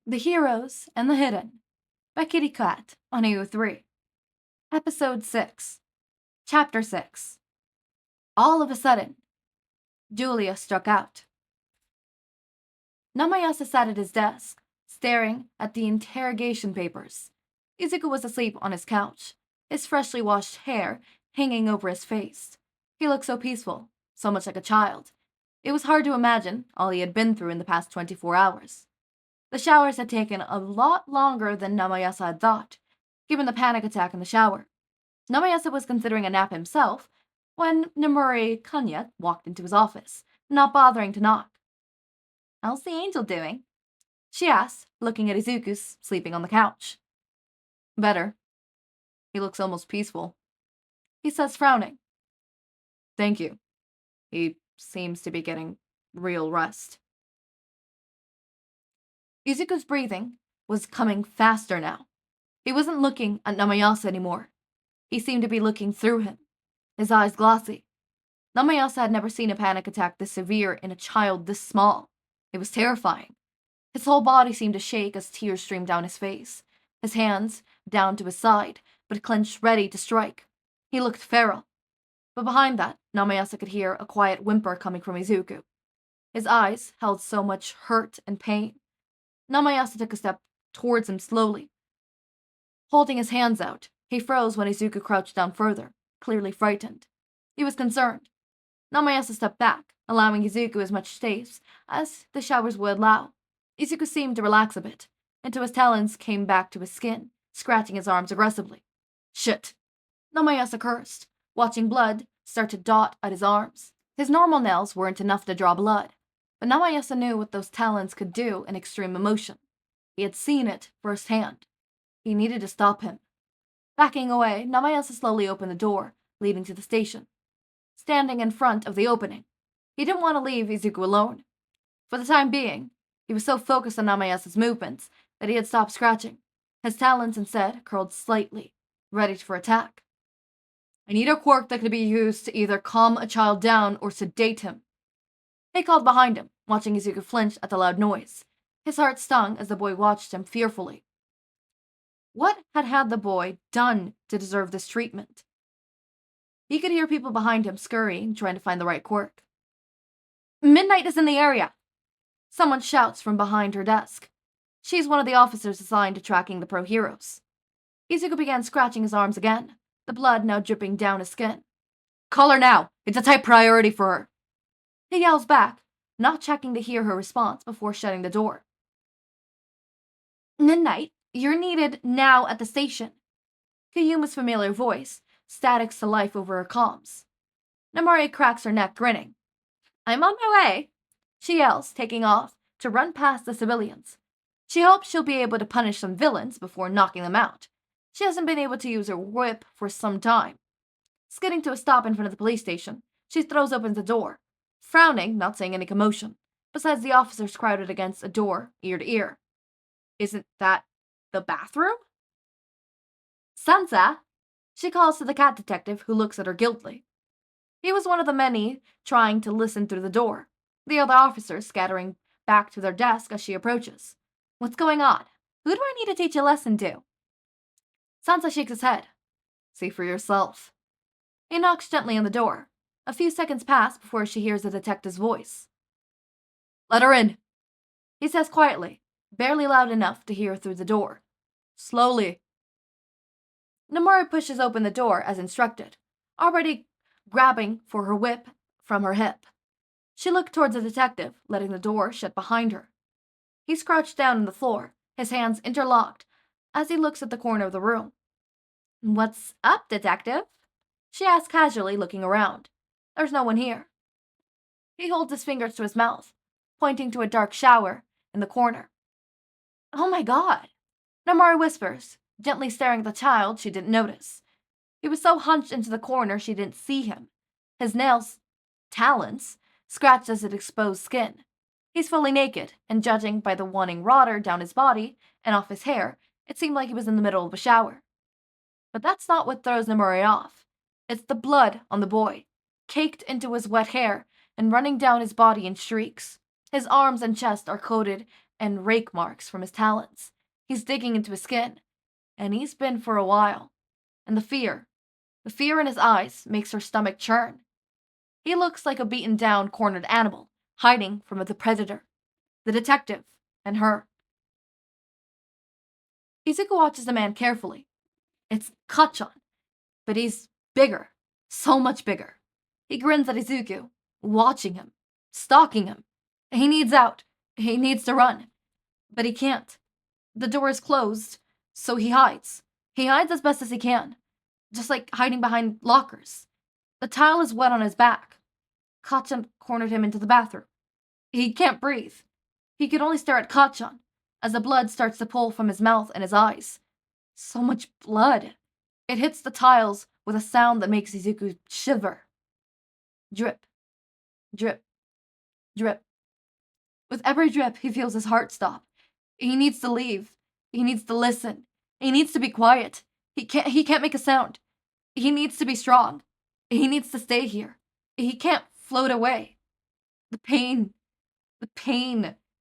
The Heroes and the Hidden by Kitty Cat on AO3. Episode 6. Chapter 6. All of a sudden, Julia struck out. Naomasa sat at his desk, staring at the interrogation papers. Izuku was asleep on his couch, his freshly washed hair hanging over his face. He looked so peaceful, so much like a child. It was hard to imagine all he had been through in the past 24 hours. The showers had taken a lot longer than Naomasa had thought, given the panic attack in the shower. Naomasa was considering a nap himself when Nomori Kanya walked into his office, not bothering to knock. "How's the angel doing?" she asked, looking at Izuku sleeping on the couch. "Better. He looks almost peaceful," he says, frowning. "Thank you. He seems to be getting real rest." Izuku's breathing was coming faster now. He wasn't looking at Naomasa anymore. He seemed to be looking through him, his eyes glossy. Naomasa had never seen a panic attack this severe in a child this small. It was terrifying. His whole body seemed to shake as tears streamed down his face, his hands down to his side, but clenched ready to strike. He looked feral. But behind that, Naomasa could hear a quiet whimper coming from Izuku. His eyes held so much hurt and pain. Naomasa took a step towards him slowly. Holding his hands out, he froze when Izuku crouched down further, clearly frightened. He was concerned. Naomasa stepped back, allowing Izuku as much space as the showers would allow. Izuku seemed to relax a bit, until his talons came back to his skin, scratching his arms aggressively. "Shit!" Naomasa cursed, watching blood start to dot at his arms. His normal nails weren't enough to draw blood, but Naomasa knew what those talons could do in extreme emotion. He had seen it firsthand. He needed to stop him. Backing away, Naomasa slowly opened the door, leading to the station. Standing in front of the opening, he didn't want to leave Izuku alone. For the time being, he was so focused on Naomasa's movements that he had stopped scratching. His talons instead curled slightly, ready for attack. "I need a quirk that could be used to either calm a child down or sedate him," he called behind him, watching Izuku flinch at the loud noise. His heart stung as the boy watched him fearfully. What had the boy done to deserve this treatment? He could hear people behind him scurrying, trying to find the right quirk. "Midnight is in the area!" Someone shouts from behind her desk. She's one of the officers assigned to tracking the pro heroes. Izuku began scratching his arms again, the blood now dripping down his skin. "Call her now! It's a top priority for her!" He yells back, not checking to hear her response before shutting the door. "Midnight, you're needed now at the station." Kayuma's familiar voice statics to life over her comms. Nomori cracks her neck, grinning. "I'm on my way," she yells, taking off to run past the civilians. She hopes she'll be able to punish some villains before knocking them out. She hasn't been able to use her whip for some time. Skidding to a stop in front of the police station, she throws open the door, frowning, not seeing any commotion, besides the officers crowded against a door, ear to ear. "Isn't that the bathroom?" "Sansa," she calls to the cat detective, who looks at her guiltily. He was one of the many trying to listen through the door, the other officers scattering back to their desk as she approaches. "What's going on? Who do I need to teach a lesson to?" Sansa shakes his head. "See for yourself." He knocks gently on the door. A few seconds pass before she hears the detective's voice. "Let her in," he says quietly, barely loud enough to hear through the door. "Slowly." Nomori pushes open the door as instructed, already grabbing for her whip from her hip. She looked towards the detective, letting the door shut behind her. He crouched down on the floor, his hands interlocked, as he looks at the corner of the room. "What's up, detective?" she asks casually, looking around. There's no one here. He holds his fingers to his mouth, pointing to a dark shower in the corner. "Oh my god," Nomori whispers, gently staring at the child she didn't notice. He was so hunched into the corner she didn't see him. His nails, talons, scratched at his exposed skin. He's fully naked, and judging by the wanting water down his body and off his hair, it seemed like he was in the middle of a shower. But that's not what throws Nomori off. It's the blood on the boy, caked into his wet hair and running down his body in streaks. His arms and chest are coated and rake marks from his talons. He's digging into his skin, and he's been for a while. And the fear in his eyes makes her stomach churn. He looks like a beaten down, cornered animal, hiding from the predator, the detective, and her. Izuku watches the man carefully. It's Kachan, but he's bigger, so much bigger. He grins at Izuku, watching him, stalking him. He needs out. He needs to run. But he can't. The door is closed, so he hides. He hides as best as he can, just like hiding behind lockers. The tile is wet on his back. Kachan cornered him into the bathroom. He can't breathe. He can only stare at Kachan as the blood starts to pool from his mouth and his eyes. So much blood. It hits the tiles with a sound that makes Izuku shiver. Drip, drip, drip. With every drip, he feels his heart stop. He needs to leave. He needs to listen. He needs to be quiet. He can't make a sound. He needs to be strong. He needs to stay here. He can't float away. The pain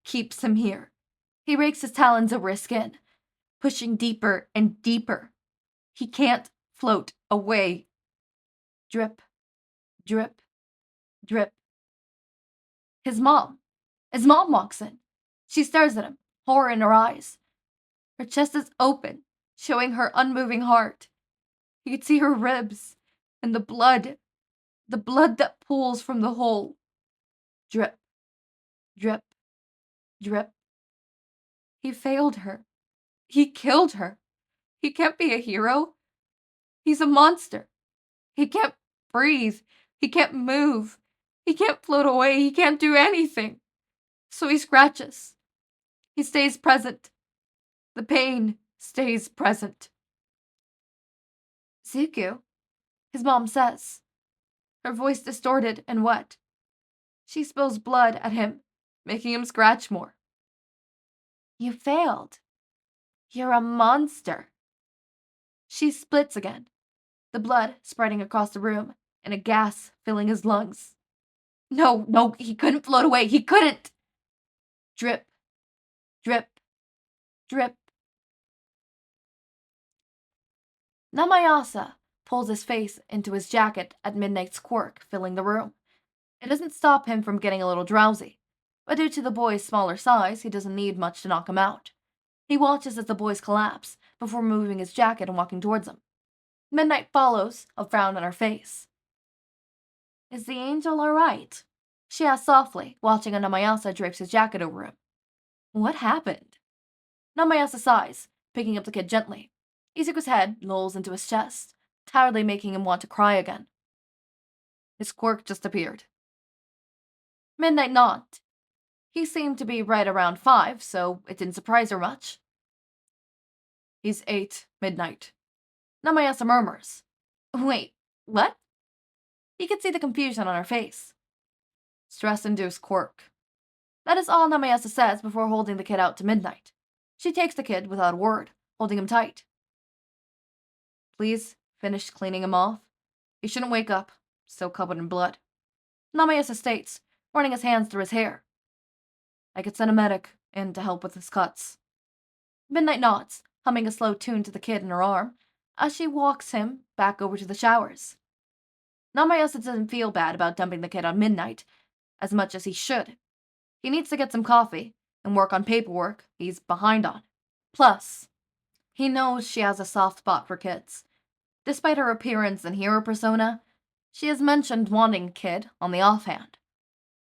keeps him here. He rakes his talons over his skin, pushing deeper and deeper. He can't float away. Drip, drip, drip. His mom walks in. She stares at him, horror in her eyes. Her chest is open, showing her unmoving heart. You can see her ribs and the blood that pools from the hole. Drip, drip, drip. He failed her. He killed her. He can't be a hero. He's a monster. He can't breathe. He can't move. He can't float away. He can't do anything. So he scratches. He stays present. The pain stays present. Zuku, his mom says, her voice distorted and wet. She spills blood at him, making him scratch more. You failed. You're a monster. She splits again, the blood spreading across the room and a gas filling his lungs. No, he couldn't float away. He couldn't. Drip, drip, drip. Naomasa pulls his face into his jacket at Midnight's quirk, filling the room. It doesn't stop him from getting a little drowsy, but due to the boy's smaller size, he doesn't need much to knock him out. He watches as the boys collapse before moving his jacket and walking towards him. Midnight follows, a frown on her face. Is the angel all right? She asks softly, watching as Naomasa drapes his jacket over him. What happened? Naomasa sighs, picking up the kid gently. Izuku's head lolls into his chest, tiredly making him want to cry again. His quirk just appeared. Midnight nodded. He seemed to be right around 5, so it didn't surprise her much. He's 8, Midnight. Naomasa murmurs. Wait, what? He could see the confusion on her face. Stress-induced quirk. That is all Naomasa says before holding the kid out to Midnight. She takes the kid without a word, holding him tight. Please finish cleaning him off. He shouldn't wake up, still covered in blood. Naomasa states, running his hands through his hair. I could send a medic in to help with his cuts. Midnight nods, humming a slow tune to the kid in her arm, as she walks him back over to the showers. Naomasa doesn't feel bad about dumping the kid on Midnight, as much as he should. He needs to get some coffee and work on paperwork he's behind on. Plus, he knows she has a soft spot for kids. Despite her appearance and hero persona, she has mentioned wanting a kid on the offhand.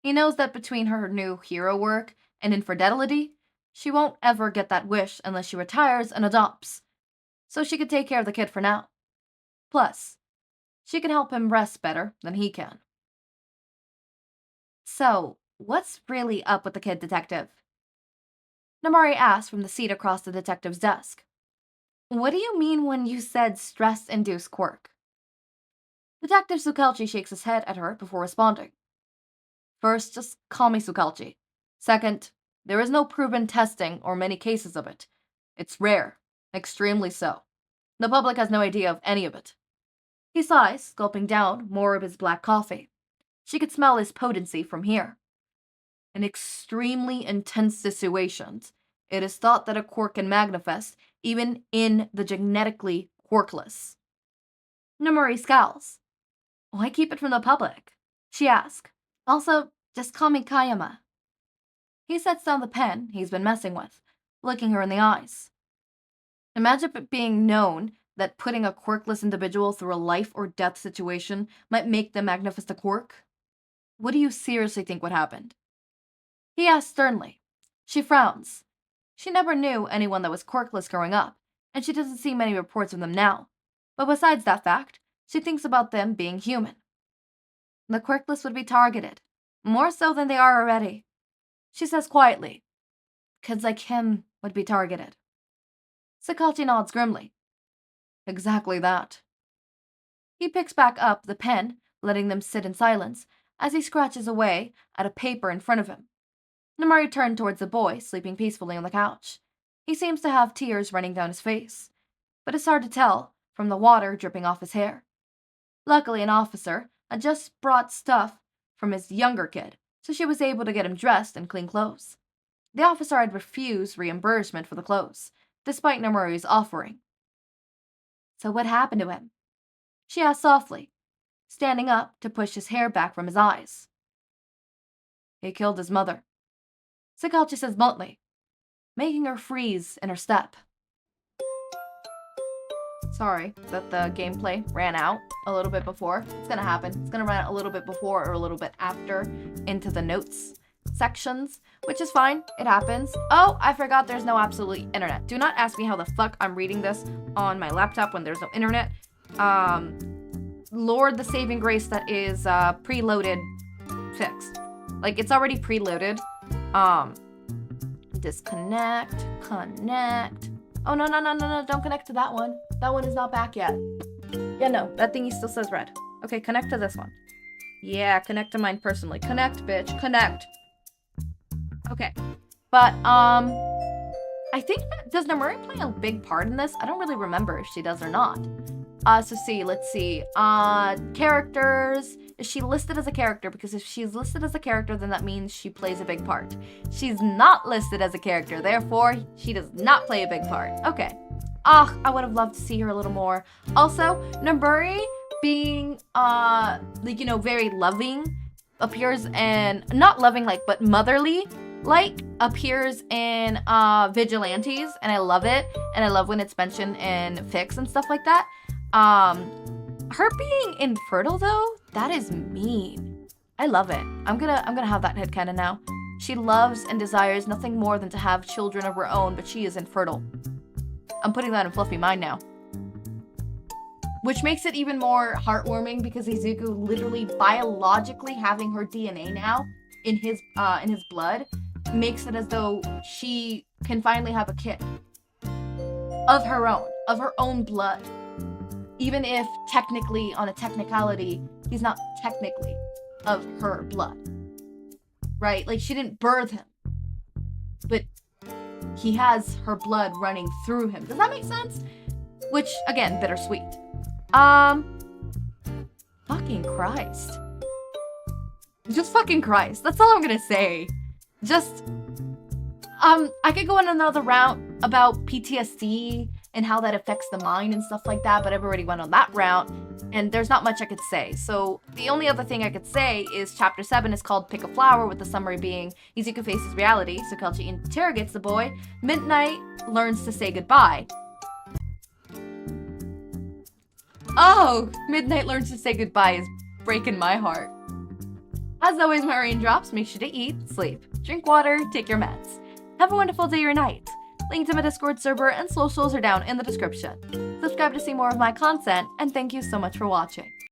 He knows that between her new hero work and infidelity, she won't ever get that wish unless she retires and adopts, so she could take care of the kid for now. Plus, she can help him rest better than he can. So, what's really up with the kid, Detective? Namari asks from the seat across the detective's desk. What do you mean when you said stress-induced quirk? Detective Tsukauchi shakes his head at her before responding. First, just call me Tsukauchi. Second, there is no proven testing or many cases of it. It's rare, extremely so. The public has no idea of any of it. He sighs, gulping down more of his black coffee. She could smell his potency from here. In extremely intense situations, it is thought that a quirk can manifest even in the genetically quirkless. Nomori scowls. Why keep it from the public? She asks. Also, just call me Kayama. He sets down the pen he's been messing with, looking her in the eyes. Imagine it being known that putting a quirkless individual through a life or death situation might make them manifest a quirk. What do you seriously think would happen? He asks sternly. She frowns. She never knew anyone that was quirkless growing up, and she doesn't see many reports of them now. But besides that fact, she thinks about them being human. The quirkless would be targeted, more so than they are already. She says quietly, kids like him would be targeted. Tsukauchi nods grimly. Exactly that. He picks back up the pen, letting them sit in silence, as he scratches away at a paper in front of him. Nomori turned towards the boy, sleeping peacefully on the couch. He seems to have tears running down his face, but it's hard to tell from the water dripping off his hair. Luckily, an officer had just brought stuff from his younger kid, so she was able to get him dressed in clean clothes. The officer had refused reimbursement for the clothes, despite Nomori's offering. So what happened to him? She asked softly, standing up to push his hair back from his eyes. He killed his mother. Tsukauchi says bluntly, making her freeze in her step. Sorry that the gameplay ran out a little bit before. It's gonna happen. It's gonna run out a little bit before or a little bit after into the notes sections, which is fine. It happens. Oh, I forgot there's no absolute internet. Do not ask me how the fuck I'm reading this on my laptop when there's no internet. Lord, the saving grace that is preloaded fixed. Like, it's already preloaded. Disconnect, connect. Oh, no, don't connect to that one. That one is not back yet. Yeah, no, that thingy still says red. Okay, connect to this one. Yeah, connect to mine personally. Connect, bitch, connect. Okay, but, I think that, does Nomori play a big part in this? I don't really remember if she does or not. Let's see. Characters. Is she listed as a character? Because if she's listed as a character, then that means she plays a big part. She's not listed as a character, therefore, she does not play a big part. Okay. I would have loved to see her a little more. Also, Nomori being, very loving, appears in, not loving, but motherly, appears in, Vigilantes, and I love it, and I love when it's mentioned in fics and stuff like that. Her being infertile, though, that is mean. I love it. I'm gonna have that headcanon now. She loves and desires nothing more than to have children of her own, but she is infertile. I'm putting that in Fluffy mind now. Which makes it even more heartwarming because Izuku literally biologically having her DNA now in his blood makes it as though she can finally have a kid of her own blood. Even if technically, on a technicality, he's not technically of her blood. Right? Like, she didn't birth him. But he has her blood running through him. Does that make sense? Which, again, bittersweet. Fucking Christ. Just fucking Christ. That's all I'm gonna say. Just, I could go on another route about PTSD and how that affects the mind and stuff like that, but I've already went on that route, and there's not much I could say. So the only other thing I could say is Chapter 7 is called Pick a Flower, with the summary being Izuku faces reality, Tsukauchi interrogates the boy, Midnight learns to say goodbye. Oh, Midnight learns to say goodbye is breaking my heart. As always, my raindrops, make sure to eat, sleep, drink water, take your meds. Have a wonderful day or night. Link to my Discord server and socials are down in the description. Subscribe to see more of my content, and thank you so much for watching.